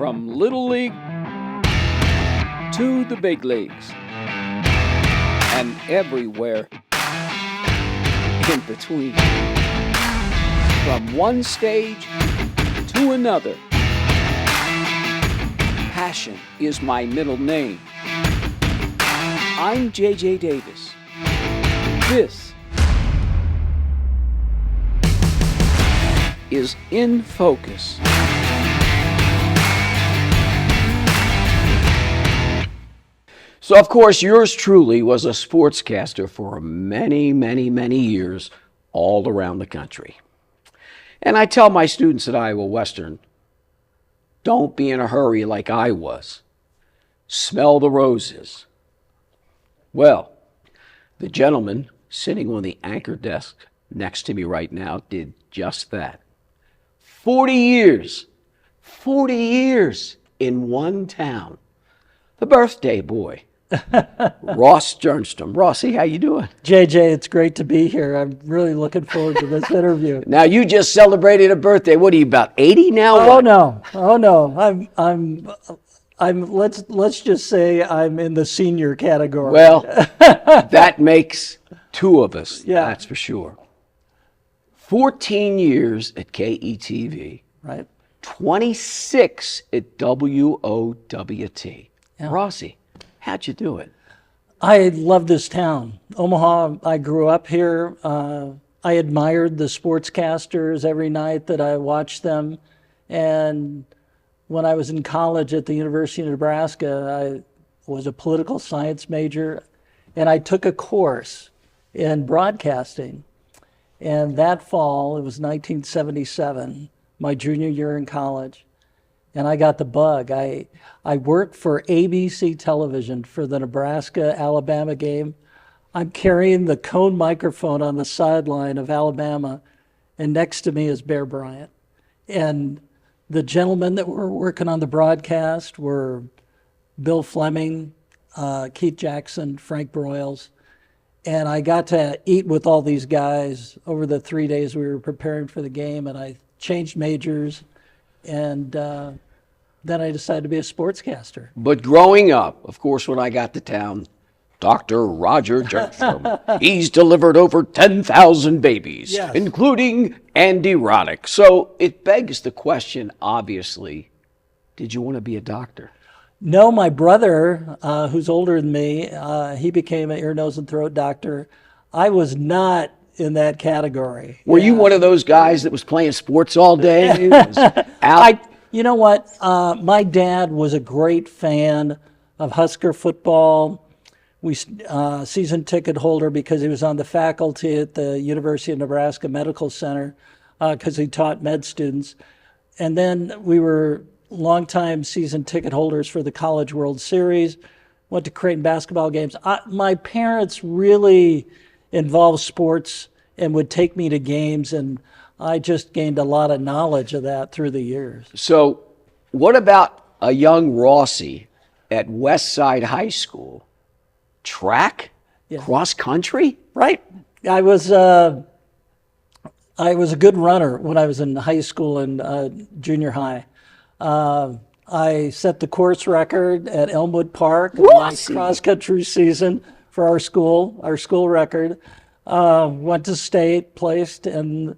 From Little League to the big leagues and everywhere in between. From one stage to another. Passion is my middle name. I'm J.J. Davis. This is In Focus. So, of course, yours truly was a sportscaster for many, many, many years all around the country. And I tell my students at Iowa Western, don't be in a hurry like I was. Smell the roses. Well, the gentleman sitting on the anchor desk next to me right now did just that. 40 years in one town. The birthday boy. Ross JERNSTROM. Rossi, how you doing? JJ, it's great to be here. I'm really looking forward to this interview. Now, you just celebrated a birthday. What are you, about 80 now? Oh no. Let's just say I'm in the senior category. Well, that makes two of us. Yeah. That's for sure. 14 years at KETV. Right. 26 at WOWT. Yeah. Rossi, how'd you do it? I love this town. Omaha, I grew up here. I admired the sportscasters every night that I watched them. And when I was in college at the University of Nebraska, I was a political science major, and I took a course in broadcasting. And that fall, it was 1977, my junior year in college, and I got the bug. I worked for ABC television for the Nebraska-Alabama game. I'm carrying the cone microphone on the sideline of Alabama, and next to me is Bear Bryant. And the gentlemen that were working on the broadcast were Bill Fleming, Keith Jackson, Frank Broyles. And I got to eat with all these guys over the 3 days we were preparing for the game, and I changed majors, and then I decided to be a sportscaster. But growing up, of course, when I got to town, Dr. Roger JERNSTROM, he's delivered over 10,000 babies, Yes. including Andy Roddick. So it begs the question, obviously, did you want to be a doctor? No, my brother, who's older than me, he became an ear, nose, and throat doctor. I was not in that category. Were you one of those guys that was playing sports all day? You know what? My dad was a great fan of Husker football. We season ticket holder because he was on the faculty at the University of Nebraska Medical Center because he taught med students. And then we were longtime season ticket holders for the College World Series, went to Creighton basketball games. My parents really involved sports and would take me to games, and I just gained a lot of knowledge of that through the years. So what about a young Rossi at West Side High School? Track? Yeah. Cross country? Right. I was a good runner when I was in high school and junior high. I set the course record at Elmwood Park in my cross-country season for our school record. Went to state, placed, and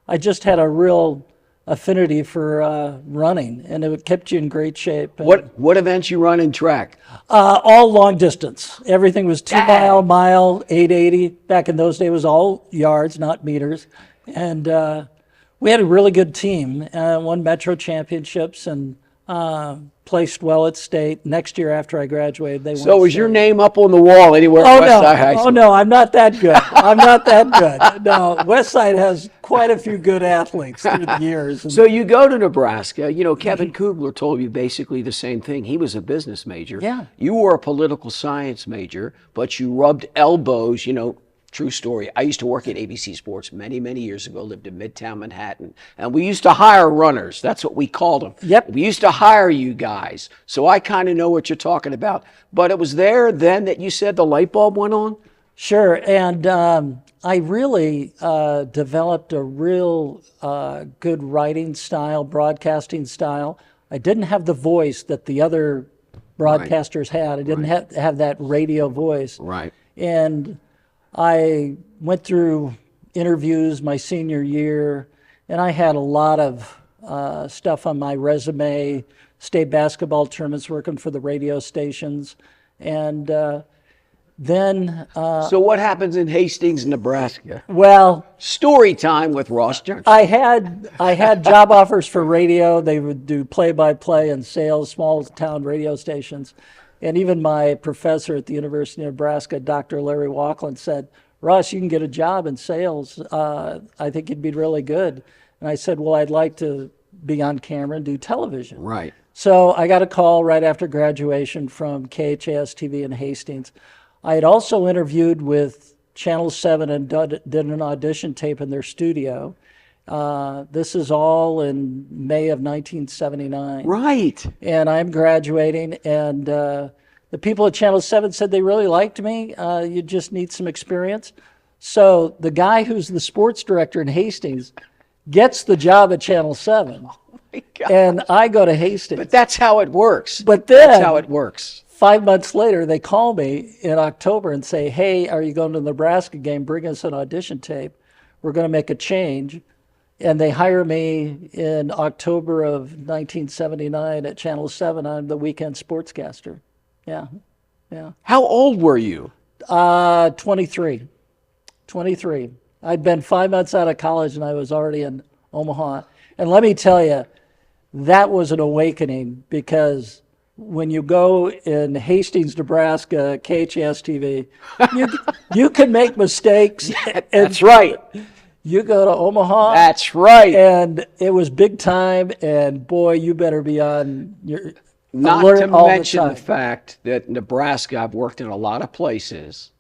I just had a real affinity for running, and it kept you in great shape. What events you run in track? All long distance. Everything was 2 mile, 880. Back in those days, it was all yards, not meters. And we had a really good team. Won Metro championships and placed well at state. Next year after I graduated, they won. So is your name up on the wall anywhere at West Side High School? Oh, no, I'm not that good. No, West Side has quite a few good athletes through the years. So you go to Nebraska. You know, Kevin Kugler told you basically the same thing. He was a business major. Yeah. You were a political science major, but you rubbed elbows, you know. True story. I used to work at ABC Sports many, many years ago, lived in Midtown Manhattan, and we used to hire runners. That's what we called them. Yep. We used to hire you guys. So I kind of know what you're talking about. But it was there then that you said the light bulb went on? Sure. And I really developed a real good writing style, broadcasting style. I didn't have the voice that the other broadcasters had. I didn't have that radio voice. Right. And I went through interviews my senior year, and I had a lot of stuff on my resume, state basketball tournaments, working for the radio stations. And then... so what happens in Hastings, Nebraska? well... Story time with Ross Jones. I had job offers for radio. They would do play-by-play and sales, small town radio stations. And even my professor at the University of Nebraska, Dr. Larry Walkland, said, Ross, you can get a job in sales. I think you'd be really good. And I said, well, I'd like to be on camera and do television. Right. So I got a call right after graduation from KHAS TV in Hastings. I had also interviewed with Channel 7 and did an audition tape in their studio. This is all in May of 1979. Right. And I'm graduating, and the people at Channel 7 said they really liked me. You just need some experience. So the guy who's the sports director in Hastings gets the job at Channel 7. Oh my God. And I go to Hastings. But that's how it works. But then, that's how it works. 5 months later, they call me in October and say, hey, are you going to the Nebraska game? Bring us an audition tape. We're going to make a change. And they hire me in October of 1979 at Channel 7. I'm the weekend sportscaster. Yeah, yeah. How old were you? 23. I'd been 5 months out of college and I was already in Omaha. And let me tell you, that was an awakening, because when you go in Hastings, Nebraska, KHS TV, you can make mistakes. That's right. You go to Omaha. That's right. And it was big time, and boy, you better be on your Not alert to all mention the the time. fact that Nebraska, I've worked in a lot of places.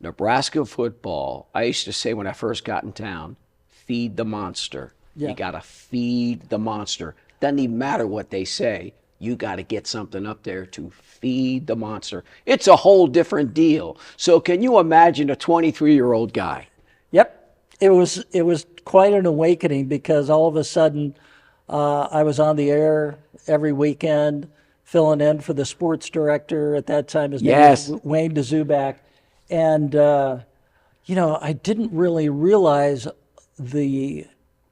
Nebraska football, I used to say when I first got in town, feed the monster. Yeah. You got to feed the monster. Doesn't even matter what they say. You got to get something up there to feed the monster. It's a whole different deal. So can you imagine a 23-year-old guy? Yep, it was quite an awakening, because all of a sudden I was on the air every weekend, filling in for the sports director at that time. His name was Wayne DeZubak. And, I didn't really realize the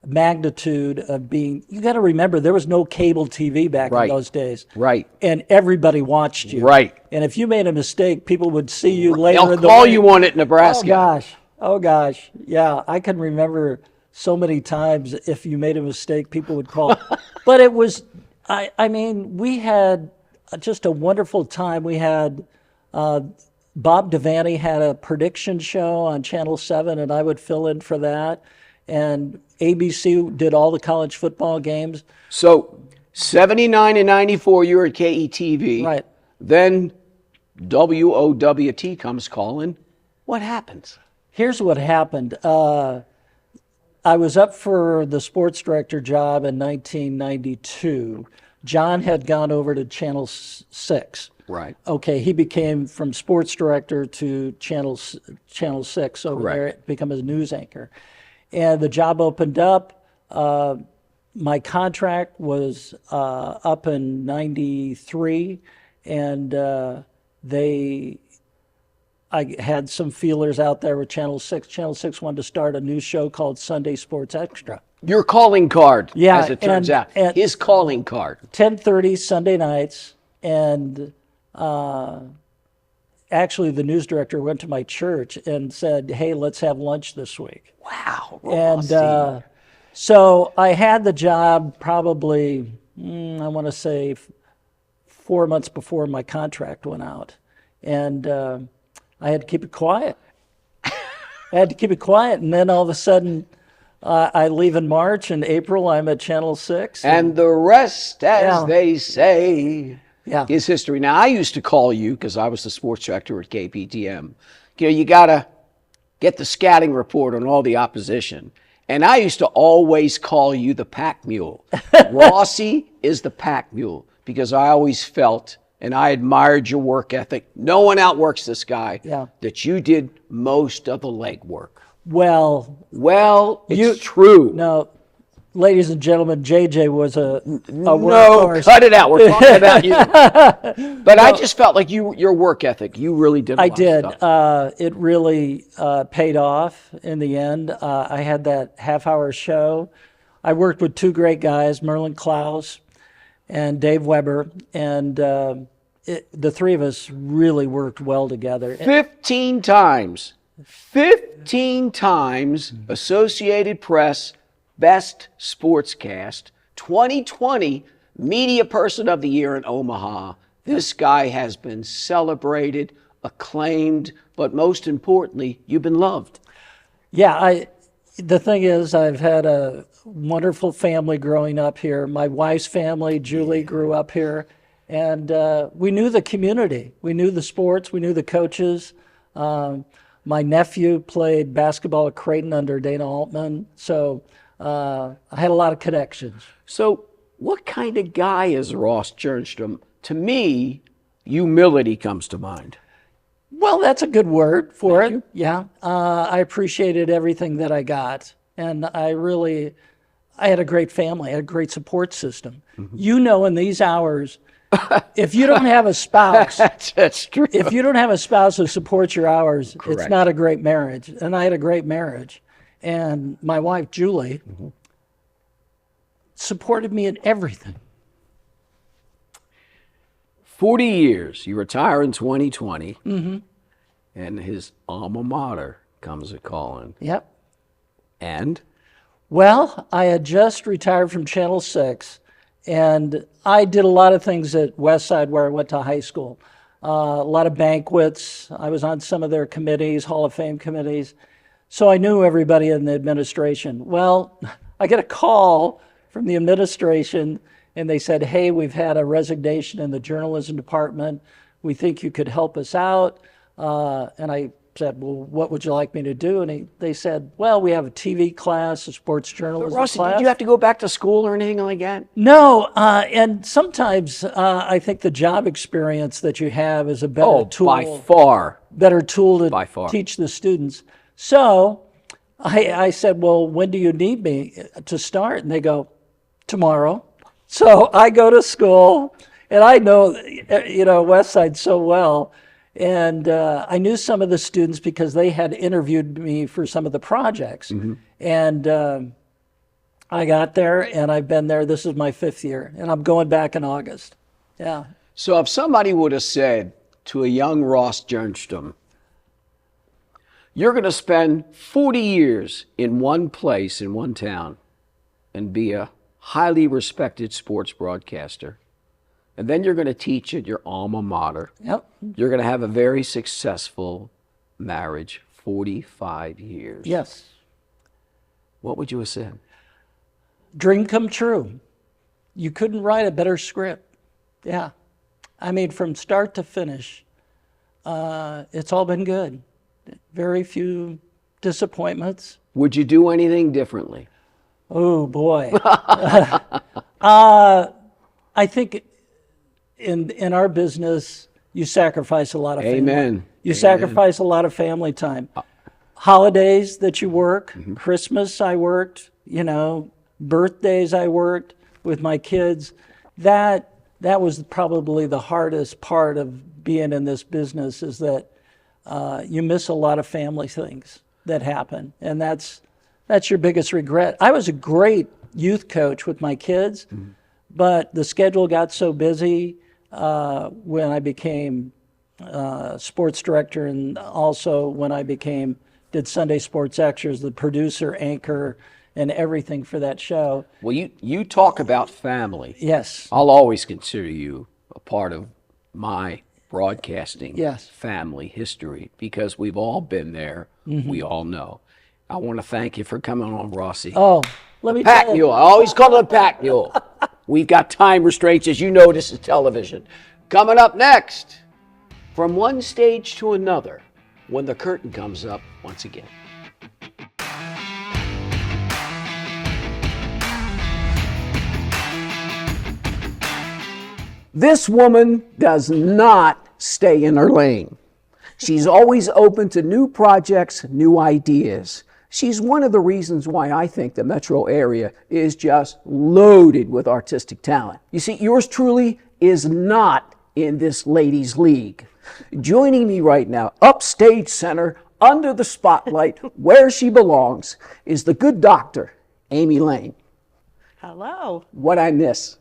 magnitude of being, you got to remember, there was no cable TV back in those days. Right. And everybody watched you. Right. And if you made a mistake, people would see you later They'll in the call week. you on it, Nebraska. Oh gosh. Yeah, I can remember so many times if you made a mistake, people would call. But it was, I mean, we had just a wonderful time. We had, Bob Devaney had a prediction show on Channel 7, and I would fill in for that. And ABC did all the college football games. So 79 and 94, you're at KETV. Right. Then WOWT comes calling. What happens? Here's what happened. I was up for the sports director job in 1992. John had gone over to Channel 6. Right. Okay, he became from sports director to Channel 6 over there, become a news anchor. And the job opened up. My contract was up in 93, and I had some feelers out there with Channel 6. Channel 6 wanted to start a new show called Sunday Sports Extra. Your calling card, Yeah, as it turns out. and- His calling card. 10:30 Sunday nights, and actually the news director went to my church and said, hey, let's have lunch this week. Wow. And so I had the job probably, I want to say 4 months before my contract went out. And I had to keep it quiet. And then all of a sudden, I leave in March. In April, I'm at Channel 6. And the rest, as they say, is history. Now, I used to call you, because I was the sports director at KPTM. You got to get the scouting report on all the opposition. And I used to always call you the pack mule. Rossi is the pack mule, because I always felt, and I admired your work ethic. No one outworks this guy. That you did most of the legwork. Well, it's true. No, ladies and gentlemen, JJ was a No, workhorse. cut it out. We're talking about you. But I just felt like your work ethic, you really did a lot I did. of stuff. It really paid off in the end. I had that half-hour show. I worked with two great guys, Merlin Klaus and Dave Weber, and the three of us really worked well together. 15 times. 15 times Associated Press Best Sportscast, 2020 Media Person of the Year in Omaha. This guy has been celebrated, acclaimed, but most importantly, you've been loved. Yeah, the thing is, I've had a wonderful family growing up here. My wife's family, Julie, grew up here, and we knew the community. We knew the sports. We knew the coaches. My nephew played basketball at Creighton under Dana Altman, so I had a lot of connections. So what kind of guy is Ross JERNSTROM? To me, humility comes to mind. Well, that's a good word for it. Yeah. I appreciated everything that I got. And I had a great family. I had a great support system. Mm-hmm. You know, in these hours, if you don't have a spouse, that's true. If you don't have a spouse who supports your hours, Correct. It's not a great marriage. And I had a great marriage. And my wife, Julie, supported me in everything. 40 years. You retire in 2020. Mm-hmm. And his alma mater comes a-calling. Yep. And? Well, I had just retired from Channel 6, and I did a lot of things at Westside where I went to high school. A lot of banquets. I was on some of their committees, Hall of Fame committees. So I knew everybody in the administration. Well, I get a call from the administration, and they said, hey, we've had a resignation in the journalism department. We think you could help us out. And I said, well, what would you like me to do? And they said, well, we have a TV class, a sports journalism Rossi, class. did you have to go back to school or anything like that? No, and sometimes I think the job experience that you have is a better tool. By far. Better tool to By far. teach the students. So I said, well, when do you need me to start? And they go, tomorrow. So I go to school, and I know, Westside so well. And I knew some of the students because they had interviewed me for some of the projects. Mm-hmm. And I got there, and I've been there. This is my 5th year, and I'm going back in August. Yeah. So if somebody would have said to a young Ross JERNSTROM, you're going to spend 40 years in one place, in one town, and be a highly respected sports broadcaster, and then you're going to teach at your alma mater. Yep. You're going to have a very successful marriage, 45 years. Yes. What would you have said? Dream come true. You couldn't write a better script. Yeah. I mean, from start to finish, it's all been good. Very few disappointments. Would you do anything differently? Oh, boy. I think in our business, you sacrifice a lot of family. Amen. You sacrifice a lot of family time. Holidays that you work, mm-hmm. Christmas I worked, birthdays I worked with my kids. That was probably the hardest part of being in this business, is that you miss a lot of family things that happen. And that's your biggest regret. I was a great youth coach with my kids, mm-hmm. but the schedule got so busy when I became sports director, and also when I did Sunday Sports Extras, the producer, anchor, and everything for that show. Well, you talk about family. Yes. I'll always consider you a part of my broadcasting family history, because we've all been there. Mm-hmm. We all know. I want to thank you for coming on, Rossi. Oh, let me pack tell you. mule. I always call it a pack mule. We've got time restraints. As you know, this is television. Coming up next, from one stage to another, when the curtain comes up once again. This woman does not stay in her lane. She's always open to new projects, new ideas. She's one of the reasons why I think the metro area is just loaded with artistic talent. You see, yours truly is not in this ladies' league. Joining me right now, upstage center, under the spotlight, where she belongs, is the good doctor, Amy Lane. Hello. What I miss?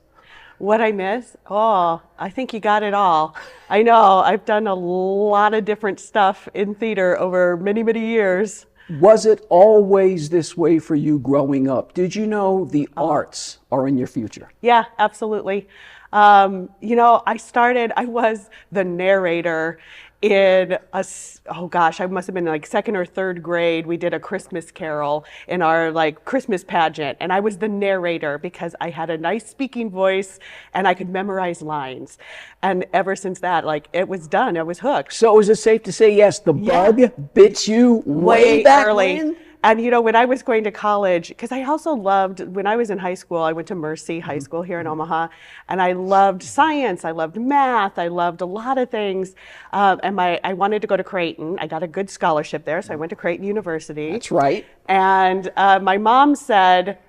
What I miss? Oh, I think you got it all. I know, I've done a lot of different stuff in theater over many, many years. Was it always this way for you growing up? Did you know the arts are in your future? Yeah, absolutely. I was the narrator in I must have been like second or third grade. We did a Christmas carol in our Christmas pageant, and I was the narrator because I had a nice speaking voice and I could memorize lines. And ever since that, it was done. I was hooked. So is it safe to say, yes, the bug bit you way back early? when? And when I was going to college, because I also loved, when I was in high school, I went to Mercy High School here in Omaha, and I loved science, I loved math, I loved a lot of things. I wanted to go to Creighton. I got a good scholarship there, so I went to Creighton University. That's right. And my mom said,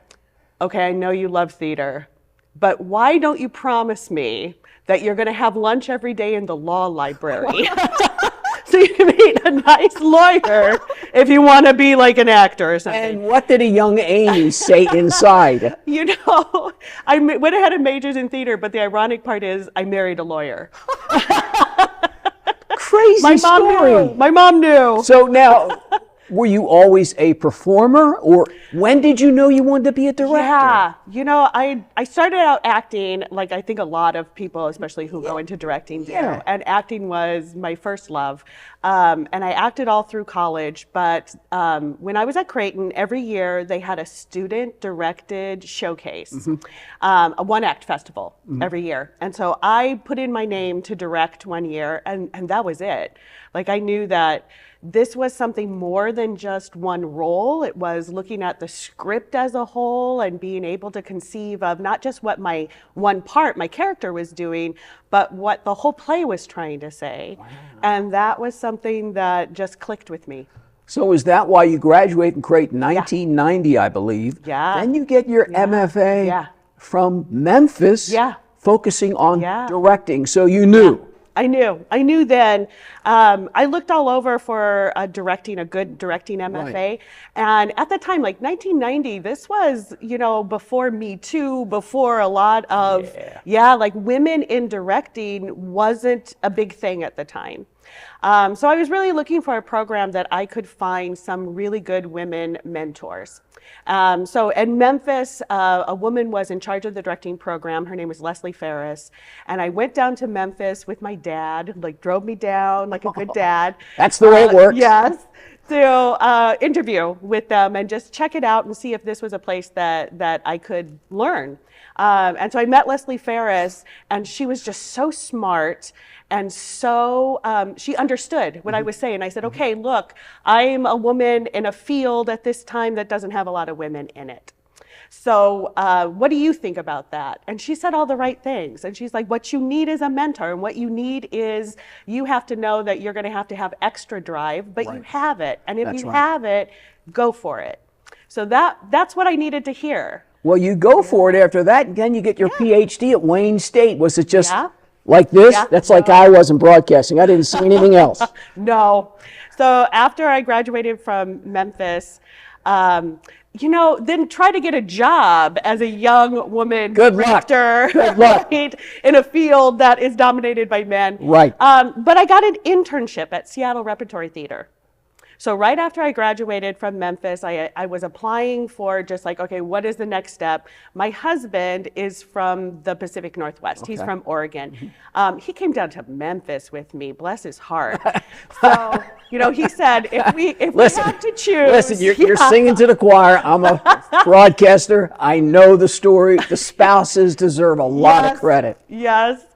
okay, I know you love theater, but why don't you promise me that you're going to have lunch every day in the law library? So you can be a nice lawyer if you want to be like an actor or something. And what did a young Amy say inside? I went ahead and majored in theater, but the ironic part is I married a lawyer. Crazy story. My mom knew. So now, were you always a performer, or when did you know you wanted to be a director? Yeah, I started out acting, like I think a lot of people, especially who go into directing do, and acting was my first love. And I acted all through college, but when I was at Creighton, every year they had a student-directed showcase, a one-act festival every year. And so I put in my name to direct one year, and that was it. I knew that this was something more than just one role. It was looking at the script as a whole and being able to conceive of not just what my character was doing, but what the whole play was trying to say. Wow. And that was something that just clicked with me. So is that why you graduated from Creighton, 1990, I believe? Yeah. Then you get your MFA from Memphis, focusing on directing. So you knew. I knew then. I looked all over for a good directing MFA. Right. And at the time, 1990, this was, before Me Too, before a lot of, women in directing wasn't a big thing at the time. So I was really looking for a program that I could find some really good women mentors. So in Memphis, a woman was in charge of the directing program. Her name was Leslie Ferris. And I went down to Memphis with my dad, drove me down like a good dad. That's the way it works. Yes. To interview with them and just check it out and see if this was a place that I could learn. And so I met Leslie Ferris, and she was just so smart. And so she understood what I was saying. I said, okay, look, I'm a woman in a field at this time that doesn't have a lot of women in it. So what do you think about that? And she said all the right things. And she's like, what you need is a mentor. And what you need is you have to know that you're going to have extra drive, but you have it. And if you have it, go for it. So that's what I needed to hear. Well, you go for it after that, and then you get your PhD at Wayne State. Was it just like this? That's like I was in broadcasting. I didn't see anything else. No. So after I graduated from Memphis, then try to get a job as a young woman director. Good luck. Right, in a field that is dominated by men. Right. But I got an internship at Seattle Repertory Theater. So right after I graduated from Memphis, I was applying for just okay, what is the next step? My husband is from the Pacific Northwest. Okay. He's from Oregon. He came down to Memphis with me, bless his heart. So, he said, if we had to choose. Listen, you're singing to the choir. I'm a broadcaster. I know the story. The spouses deserve a lot of credit. Yes.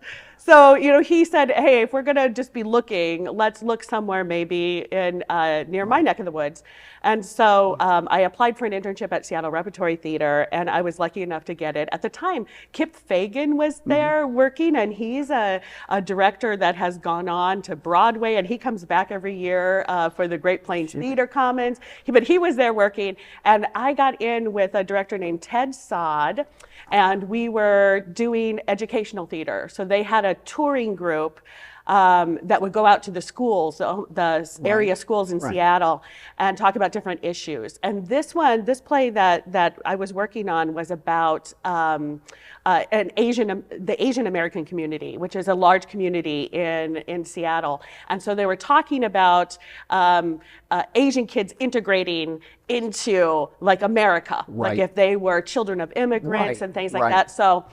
So, he said, hey, if we're going to just be looking, let's look somewhere maybe in near my neck of the woods. And so I applied for an internship at Seattle Repertory Theater, and I was lucky enough to get it. At the time, Kip Fagan was there working, and he's a director that has gone on to Broadway, and he comes back every year for the Great Plains Theater Commons. But he was there working, and I got in with a director named Ted Sod, and we were doing educational theater. So they had a touring group that would go out to the schools, the area schools in Seattle, and talk about different issues. And this play that I was working on was about the Asian American community, which is a large community in Seattle. And so they were talking about Asian kids integrating into like America, like if they were children of immigrants and things like that. So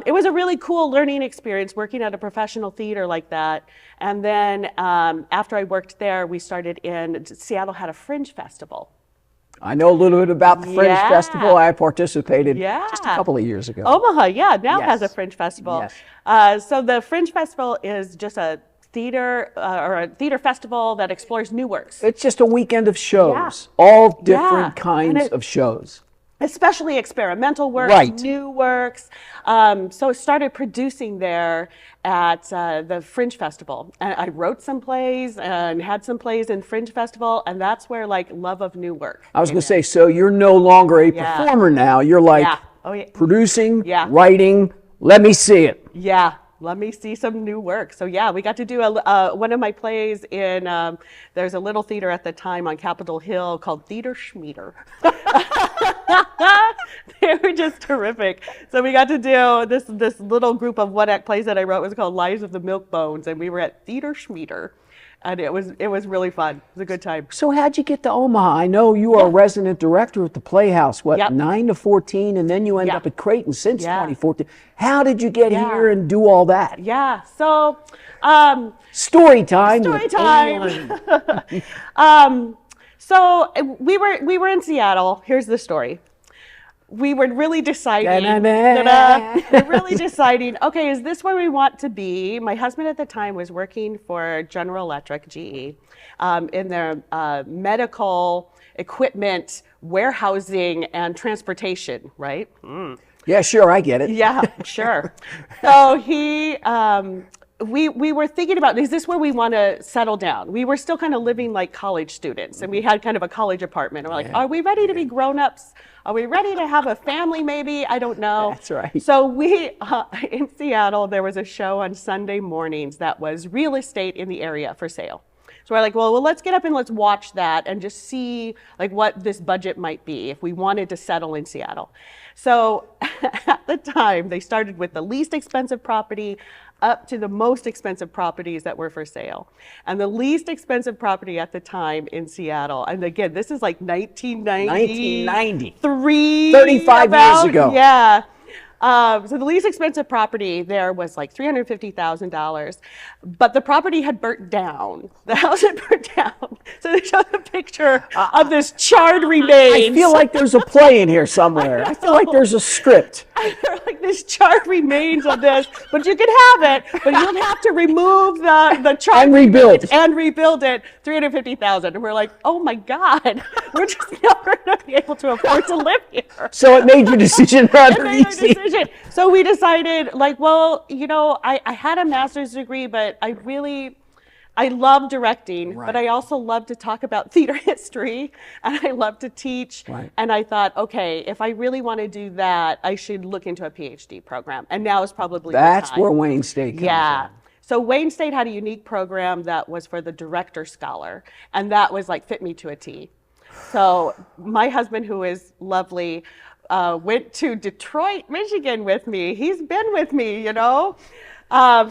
it was a really cool learning experience working at a professional theater like that. And then after I worked there, we started Seattle had a fringe festival. I know a little bit about the Fringe Festival. I participated just a couple of years ago. Omaha, now has a Fringe Festival. So the Fringe Festival is just a theater or a theater festival that explores new works. It's just a weekend of shows, all different kinds of shows. Especially experimental works, new works. So I started producing there at the Fringe Festival. And I wrote some plays and had some plays in Fringe Festival, and that's where like love of new work. I was going to say, so you're no longer a performer now. You're like producing, writing, let me see it. Yeah. Let me see some new work. So we got to do one of my plays in, there's a little theater at the time on Capitol Hill called Theater Schmeater. They were just terrific. So we got to do this little group of one-act plays that I wrote. It was called Lives of the Milk Bones, and we were at Theater Schmeater. And it was really fun. It was a good time. So how'd you get to Omaha? I know you are a resident director at the Playhouse, 9 to 14, and then you end up at Creighton since 2014. How did you get here and do all that? So story time. So we were in Seattle. Here's the story. We were really deciding, okay, is this where we want to be? My husband at the time was working for General Electric, GE, in their medical equipment, warehousing, and transportation, right? Yeah, sure, I get it. Yeah, sure. So we were thinking about, is this where we want to settle down? We were still kind of living like college students, and we had kind of a college apartment. And we're like, are we ready to be grown-ups? Are we ready to have a family maybe? I don't know. That's right. So we, in Seattle, there was a show on Sunday mornings that was real estate in the area for sale. So we're like, well, let's get up and let's watch that and just see like what this budget might be if we wanted to settle in Seattle. So at the time, they started with the least expensive property up to the most expensive properties that were for sale. And the least expensive property at the time in Seattle, and again, this is like 1993. 35 years ago. Yeah. So the least expensive property there was like $350,000, but the property had burnt down. The house had burnt down. So they showed a picture of this charred remains. I feel like there's a play in here somewhere. I feel like there's a script. They're like this charred remains of this, but you can have it, but you'll have to remove the charred and rebuild it, $350,000. And we're like, oh my God, we're just never going to be able to afford to live here. So it made your decision rather easy. So we decided, like, well, I had a master's degree, but I love directing, but I also love to talk about theater history, and I love to teach. And I thought, okay, if I really want to do that, I should look into a PhD program. And now is probably the time. That's where Wayne State comes in. So Wayne State had a unique program that was for the Director Scholar, and that was like fit me to a T. So my husband, who is lovely, went to Detroit, Michigan with me. He's been with me, So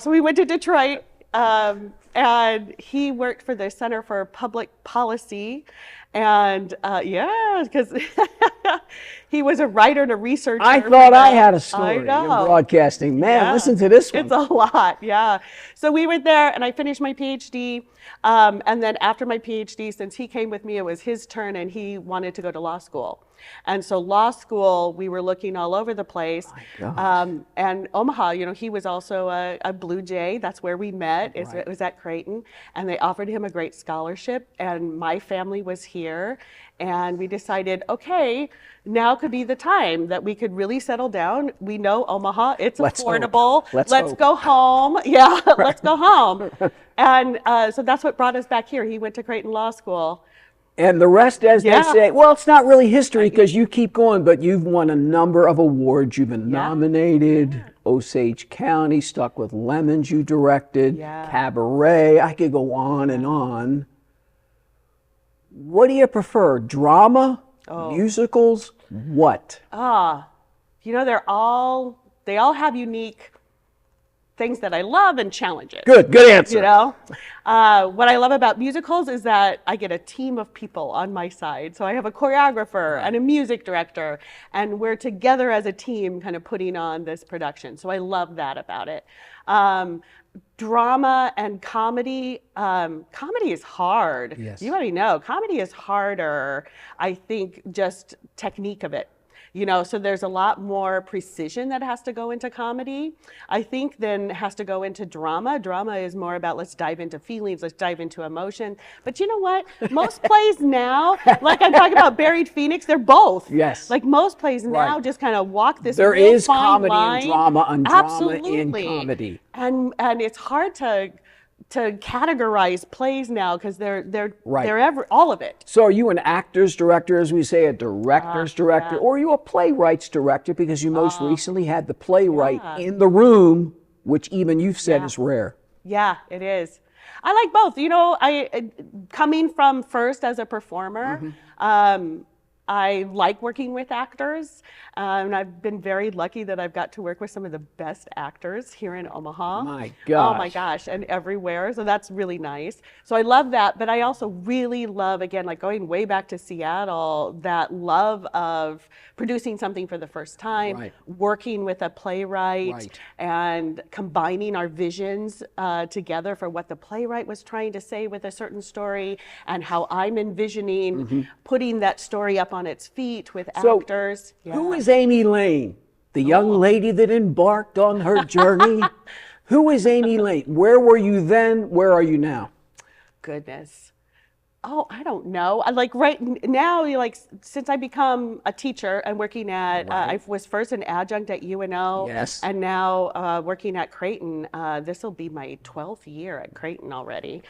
we went to Detroit, and he worked for the Center for Public Policy. And because he was a writer and a researcher. I thought I had a story in broadcasting. Man, listen to this one. It's a lot, So we went there, and I finished my PhD. And then after my PhD, since he came with me, it was his turn, and he wanted to go to law school. And so law school, we were looking all over the place. And Omaha, he was also a Blue Jay. That's where we met. It was at Creighton. And they offered him a great scholarship. And my family was here. And we decided, okay, now could be the time that we could really settle down. We know Omaha, it's affordable. Let's go home. Yeah, let's go home. And so that's what brought us back here. He went to Creighton Law School. And the rest, as they say, well, it's not really history because you keep going, but you've won a number of awards. You've been nominated, Osage County, Stuck with Lemons you directed, Cabaret. I could go on and on. What do you prefer, drama, musicals, what? They all have unique things that I love and challenges. Good answer. What I love about musicals is that I get a team of people on my side. So I have a choreographer and a music director, and we're together as a team kind of putting on this production. So I love that about it. Drama and comedy. Comedy is hard. Yes. You already know, comedy is harder, I think, just technique of it. So there's a lot more precision that has to go into comedy, I think, than has to go into drama. Drama is more about let's dive into feelings, let's dive into emotion. But you know what? Most plays now, like I'm talking about Buried Phoenix, they're both. Yes. Like most plays now just kind of walk this There real is fine comedy line. and drama and drama Absolutely. in comedy. And it's hard to categorize plays now because they're all of it. So are you an actor's director, as we say, a director's director, or are you a playwright's director because you most recently had the playwright in the room, which even you've said is rare? Yeah, it is. I like both. I coming from first as a performer, I like working with actors, and I've been very lucky that I've got to work with some of the best actors here in Omaha. My gosh. Oh my gosh, and everywhere, so that's really nice. So I love that, but I also really love, again, like going way back to Seattle, that love of producing something for the first time, working with a playwright, and combining our visions together for what the playwright was trying to say with a certain story, and how I'm envisioning putting that story up on its feet with actors. Who is Amy Lane, the young lady that embarked on her journey? Who is Amy Lane? Where were you then? Where are you now? Goodness. Oh, I don't know. Like right now, since I become a teacher and working at, I was first an adjunct at UNO, and now working at Creighton. This will be my 12th year at Creighton already.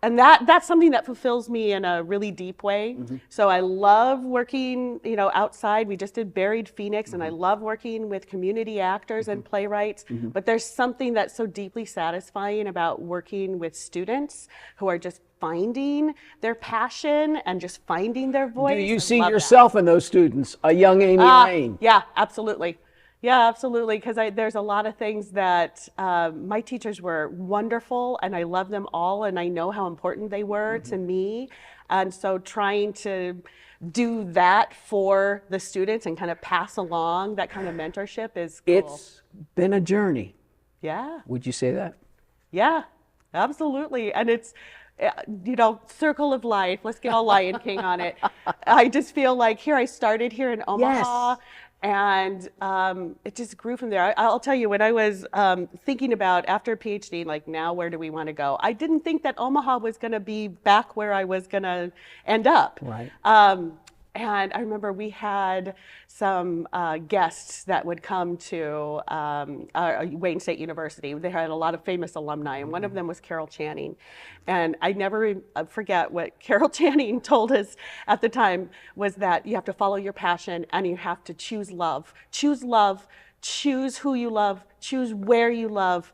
And that's something that fulfills me in a really deep way. So I love working, outside. We just did Buried Phoenix, and I love working with community actors and playwrights. But there's something that's so deeply satisfying about working with students who are just finding their passion and just finding their voice. Do you see yourself in those students, a young Amy Lane? Yeah, absolutely. Yeah, absolutely, because there's a lot of things that my teachers were wonderful, and I love them all, and I know how important they were to me. And so trying to do that for the students and kind of pass along that kind of mentorship is cool. It's been a journey. Yeah. Would you say that? Yeah, absolutely. And it's, circle of life. Let's get all Lion King on it. I just feel like I started here in Omaha. And it just grew from there. I'll tell you, when I was thinking about after a PhD, like now where do we want to go? I didn't think that Omaha was going to be back where I was going to end up. Right. And I remember we had some guests that would come to Wayne State University. They had a lot of famous alumni, and one of them was Carol Channing. And I never forget what Carol Channing told us at the time was that you have to follow your passion and you have to choose love. Choose love, choose who you love, choose where you love.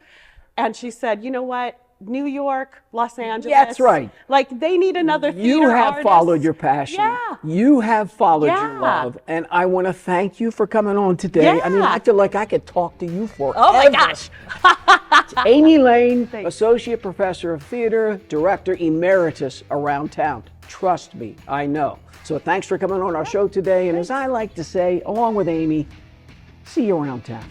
And she said, you know what? New York, Los Angeles. That's right. Like they need another theater You have artist. followed your passion. Yeah. You have followed your love. And I want to thank you for coming on today. Yeah. I mean, I feel like I could talk to you forever. Oh my gosh. Amy Lane, Associate Professor of Theater, Director Emeritus around town. Trust me, I know. So thanks for coming on our show today. And as I like to say, along with Amy, see you around town.